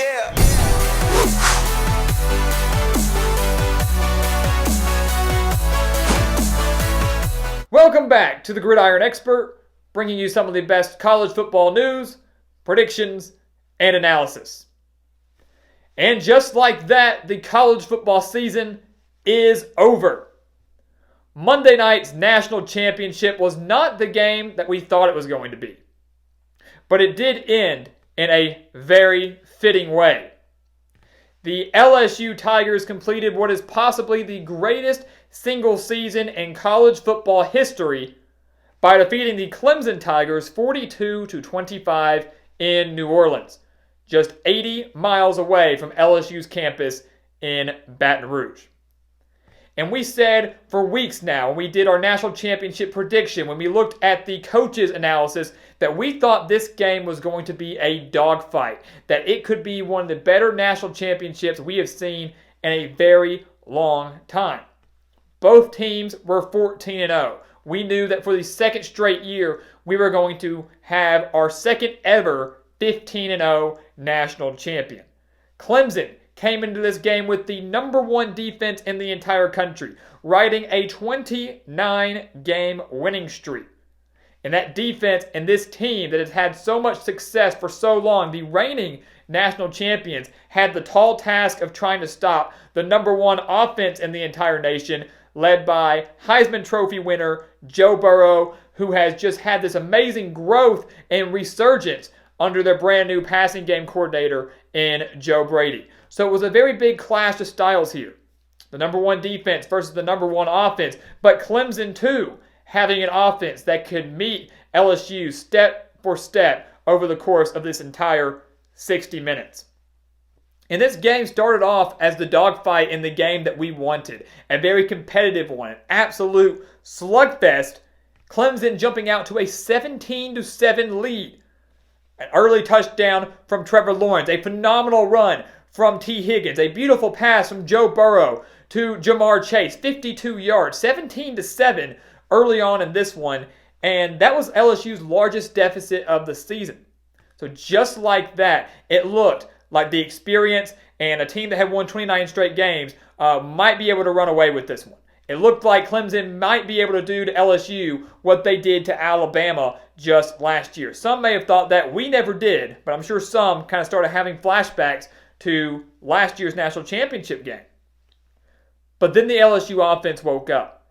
Yeah. Welcome back to the Gridiron Expert, bringing you some of the best college football news, predictions, and analysis. And just like that, the college football season is over. Monday night's national championship was not the game that we thought it was going to be. But it did end in a very fitting way. The LSU Tigers completed what is possibly the greatest single season in college football history by defeating the Clemson Tigers 42-25 in New Orleans, just 80 miles away from LSU's campus in Baton Rouge. And we said for weeks now, when we did our national championship prediction, when we looked at the coaches' analysis, that we thought this game was going to be a dogfight, that it could be one of the better national championships we have seen in a very long time. Both teams were 14-0. We knew that for the second straight year, we were going to have our second ever 15-0 national champion. Clemson came into this game with the number one defense in the entire country, riding a 29-game winning streak. And that defense and this team that has had so much success for so long, the reigning national champions, had the tall task of trying to stop the number one offense in the entire nation, led by Heisman Trophy winner Joe Burrow, who has just had this amazing growth and resurgence under their brand new passing game coordinator in Joe Brady. So it was a very big clash of styles here. The number one defense versus the number one offense. But Clemson, too, having an offense that could meet LSU step for step over the course of this entire 60 minutes. And this game started off as the dogfight in the game that we wanted. A very competitive one, an absolute slugfest. Clemson jumping out to a 17-7 lead. An early touchdown from Trevor Lawrence. A phenomenal run from T. Higgins. A beautiful pass from Joe Burrow to Jamar Chase. 52 yards. 17-7 early on in this one. And that was LSU's largest deficit of the season. So just like that, it looked like the experience and a team that had won 29 straight games might be able to run away with this one. It looked like Clemson might be able to do to LSU what they did to Alabama just last year. Some may have thought that. We never did, but I'm sure some kind of started having flashbacks to last year's national championship game. But then the LSU offense woke up.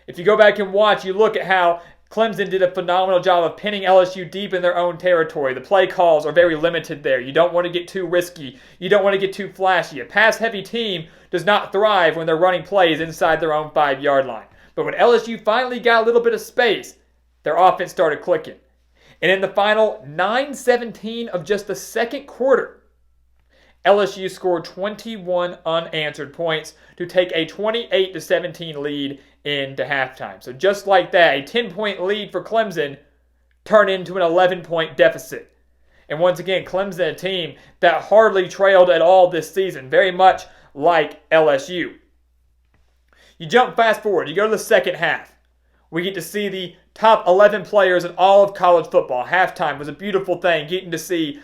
If you go back and watch, you look at how Clemson did a phenomenal job of pinning LSU deep in their own territory. The play calls are very limited there. You don't want to get too risky. You don't want to get too flashy. A pass-heavy team does not thrive when they're running plays inside their own 5-yard line. But when LSU finally got a little bit of space, their offense started clicking. And in the final 9:17 of just the second quarter, LSU scored 21 unanswered points to take a 28-17 lead into halftime. So just like that, a 10-point lead for Clemson turned into an 11-point deficit. And once again, Clemson, a team that hardly trailed at all this season, very much like LSU. You jump fast forward, you go to the second half. We get to see the top 11 players in all of college football. Halftime was a beautiful thing, getting to see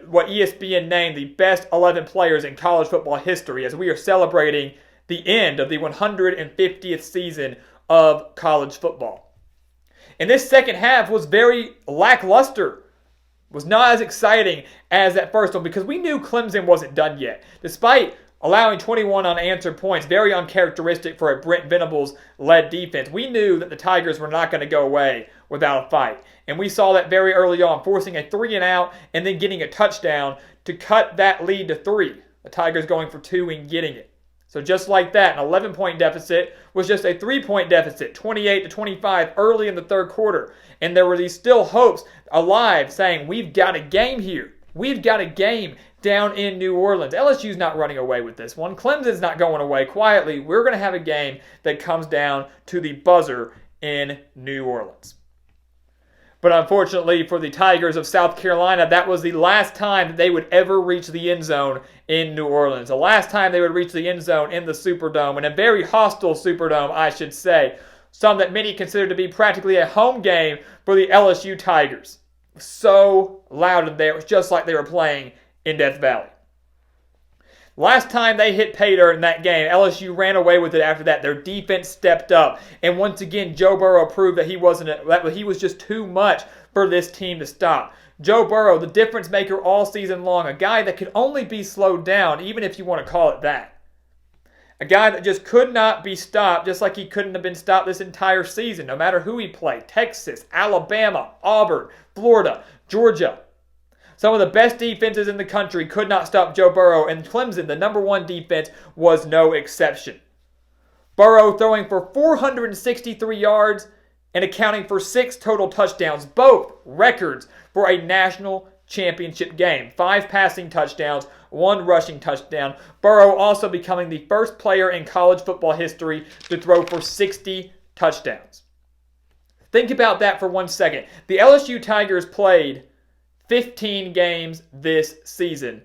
what ESPN named the best 11 players in college football history as we are celebrating the end of the 150th season of college football. And this second half was very lackluster. Was not as exciting as that first one because we knew Clemson wasn't done yet. Despite allowing 21 unanswered points, very uncharacteristic for a Brent Venables-led defense, we knew that the Tigers were not going to go away without a fight. And we saw that very early on, forcing a 3-and-out and then getting a touchdown to cut that lead to 3. The Tigers going for 2 and getting it. So just like that, an 11-point deficit was just a 3-point deficit, 28-25 early in the third quarter. And there were these still hopes alive saying, we've got a game here. We've got a game down in New Orleans. LSU's not running away with this one. Clemson's not going away quietly. We're going to have a game that comes down to the buzzer in New Orleans. But unfortunately for the Tigers of South Carolina, that was the last time that they would ever reach the end zone in New Orleans. The last time they would reach the end zone in the Superdome, and a very hostile Superdome, I should say. Some that many consider to be practically a home game for the LSU Tigers. So loud in there, it was just like they were playing in Death Valley. Last time they hit pay dirt in that game, LSU ran away with it after that. Their defense stepped up. And once again, Joe Burrow proved that he was just too much for this team to stop. Joe Burrow, the difference maker all season long, a guy that could only be slowed down, even if you want to call it that. A guy that just could not be stopped, just like he couldn't have been stopped this entire season, no matter who he played. Texas, Alabama, Auburn, Florida, Georgia. Some of the best defenses in the country could not stop Joe Burrow, and Clemson, the number one defense, was no exception. Burrow throwing for 463 yards and accounting for 6 total touchdowns, both records for a national championship game. 5 passing touchdowns, 1 rushing touchdown. Burrow also becoming the first player in college football history to throw for 60 touchdowns. Think about that for 1 second. The LSU Tigers played 15 games this season.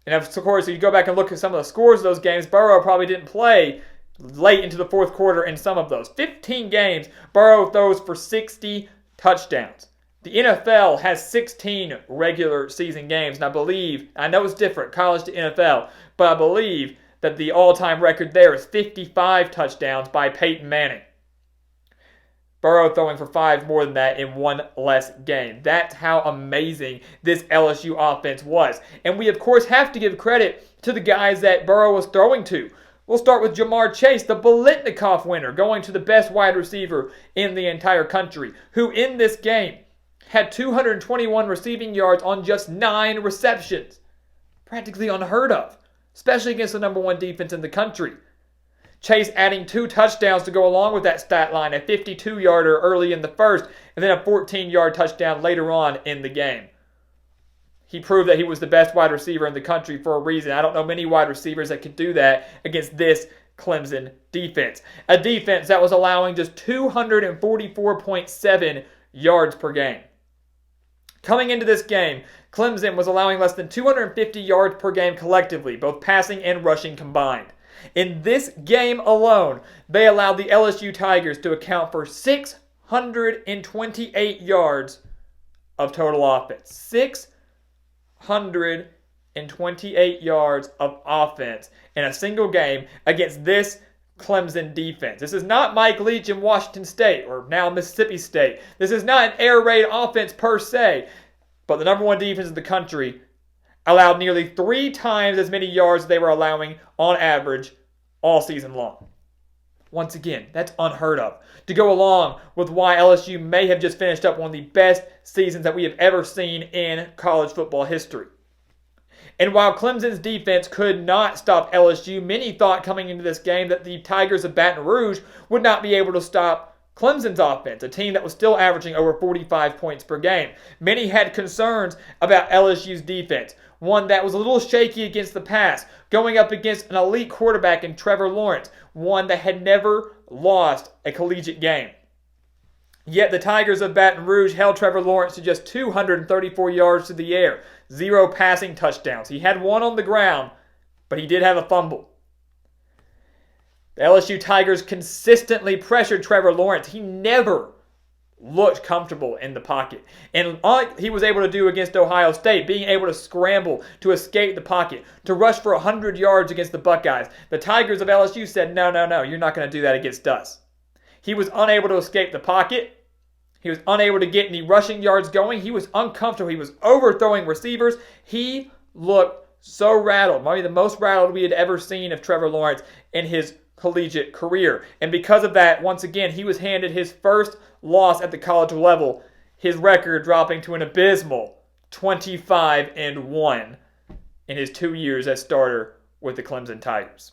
And of course, if you go back and look at some of the scores of those games, Burrow probably didn't play late into the fourth quarter in some of those. 15 games, Burrow throws for 60 touchdowns. The NFL has 16 regular season games, and I know it's different, college to NFL, but I believe that the all-time record there is 55 touchdowns by Peyton Manning. Burrow throwing for 5 more than that in 1 less game. That's how amazing this LSU offense was. And we, of course, have to give credit to the guys that Burrow was throwing to. We'll start with Jamar Chase, the Biletnikoff winner, going to the best wide receiver in the entire country, who in this game had 221 receiving yards on just 9 receptions. Practically unheard of, especially against the number 1 defense in the country. Chase adding 2 touchdowns to go along with that stat line, a 52-yarder early in the first, and then a 14-yard touchdown later on in the game. He proved that he was the best wide receiver in the country for a reason. I don't know many wide receivers that could do that against this Clemson defense. A defense that was allowing just 244.7 yards per game. Coming into this game, Clemson was allowing less than 250 yards per game collectively, both passing and rushing combined. In this game alone, they allowed the LSU Tigers to account for 628 yards of total offense. 628 yards of offense in a single game against this Clemson defense. This is not Mike Leach in Washington State or now Mississippi State. This is not an air raid offense per se, but the number 1 defense in the country allowed nearly 3 times as many yards as they were allowing on average all season long. Once again, that's unheard of. To go along with why LSU may have just finished up one of the best seasons that we have ever seen in college football history. And while Clemson's defense could not stop LSU, many thought coming into this game that the Tigers of Baton Rouge would not be able to stop Clemson's offense, a team that was still averaging over 45 points per game. Many had concerns about LSU's defense, one that was a little shaky against the pass, going up against an elite quarterback in Trevor Lawrence, one that had never lost a collegiate game. Yet the Tigers of Baton Rouge held Trevor Lawrence to just 234 yards to the air, 0 passing touchdowns. He had 1 on the ground, but he did have a fumble. The LSU Tigers consistently pressured Trevor Lawrence. He never looked comfortable in the pocket. And like he was able to do against Ohio State, being able to scramble, to escape the pocket, to rush for 100 yards against the Buckeyes, the Tigers of LSU said, no, you're not going to do that against us. He was unable to escape the pocket. He was unable to get any rushing yards going. He was uncomfortable. He was overthrowing receivers. He looked so rattled, maybe the most rattled we had ever seen of Trevor Lawrence in his collegiate career. And because of that, once again, he was handed his first loss at the college level, his record dropping to an abysmal 25-1 in his 2 years as starter with the Clemson Tigers.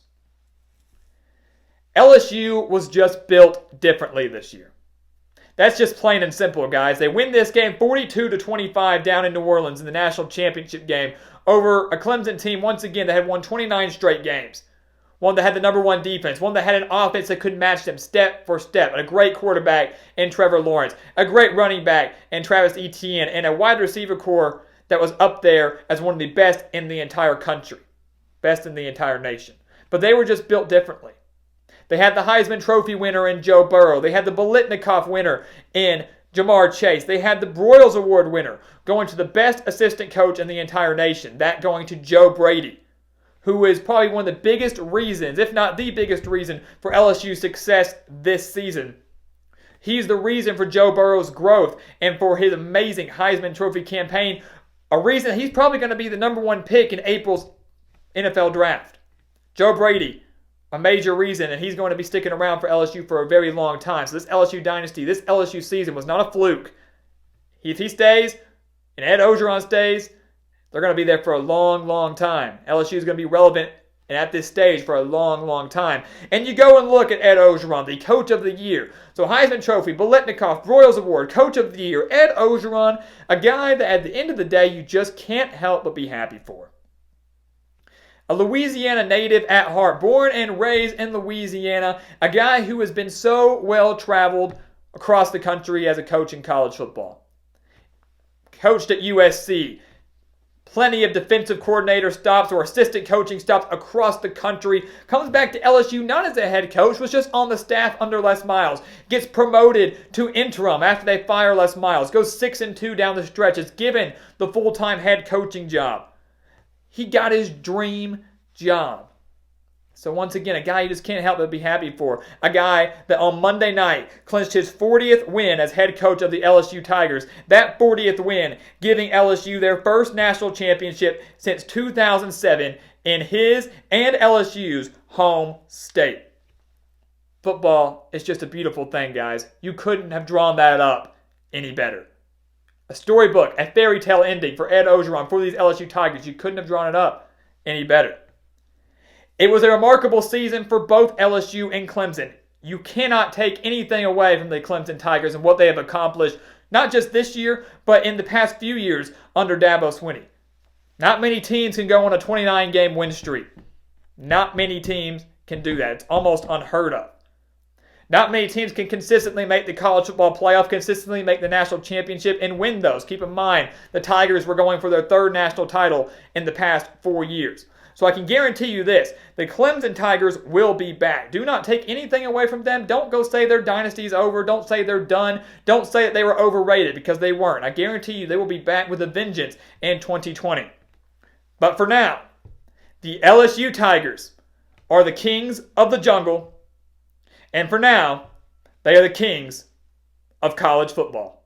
LSU was just built differently this year. That's just plain and simple, guys. They win this game 42-25 down in New Orleans in the national championship game over a Clemson team, once again, that had won 29 straight games. One that had the number 1 defense. One that had an offense that could match them step for step. And a great quarterback in Trevor Lawrence. A great running back in Travis Etienne. And a wide receiver core that was up there as one of the best in the entire country. Best in the entire nation. But they were just built differently. They had the Heisman Trophy winner in Joe Burrow. They had the Biletnikoff winner in Jamar Chase. They had the Broyles Award winner going to the best assistant coach in the entire nation. That going to Joe Brady, who is probably one of the biggest reasons, if not the biggest reason, for LSU's success this season. He's the reason for Joe Burrow's growth and for his amazing Heisman Trophy campaign, a reason he's probably going to be the number one pick in April's NFL draft. Joe Brady, a major reason, and he's going to be sticking around for LSU for a very long time. So this LSU dynasty, this LSU season was not a fluke. If he stays and Ed Orgeron stays, they're going to be there for a long, long time. LSU is going to be relevant and at this stage for a long, long time. And you go and look at Ed Orgeron, the Coach of the Year. So Heisman Trophy, Biletnikoff, Broyles Award, Coach of the Year, Ed Orgeron, a guy that at the end of the day you just can't help but be happy for. A Louisiana native at heart, born and raised in Louisiana, a guy who has been so well traveled across the country as a coach in college football. Coached at USC. Plenty of defensive coordinator stops or assistant coaching stops across the country. Comes back to LSU not as a head coach, was just on the staff under Les Miles. Gets promoted to interim after they fire Les Miles. Goes 6-2 down the stretch. Is given the full-time head coaching job. He got his dream job. So once again, a guy you just can't help but be happy for. A guy that on Monday night clinched his 40th win as head coach of the LSU Tigers. That 40th win giving LSU their first national championship since 2007 in his and LSU's home state. Football is just a beautiful thing, guys. You couldn't have drawn that up any better. A storybook, a fairy tale ending for Ed Orgeron, for these LSU Tigers. You couldn't have drawn it up any better. It was a remarkable season for both LSU and Clemson. You cannot take anything away from the Clemson Tigers and what they have accomplished, not just this year, but in the past few years under Dabo Swinney. Not many teams can go on a 29-game win streak. Not many teams can do that. It's almost unheard of. Not many teams can consistently make the college football playoff, consistently make the national championship, and win those. Keep in mind, the Tigers were going for their third national title in the past 4 years. So I can guarantee you this, the Clemson Tigers will be back. Do not take anything away from them. Don't go say their dynasty's over. Don't say they're done. Don't say that they were overrated, because they weren't. I guarantee you they will be back with a vengeance in 2020. But for now, the LSU Tigers are the kings of the jungle. And for now, they are the kings of college football.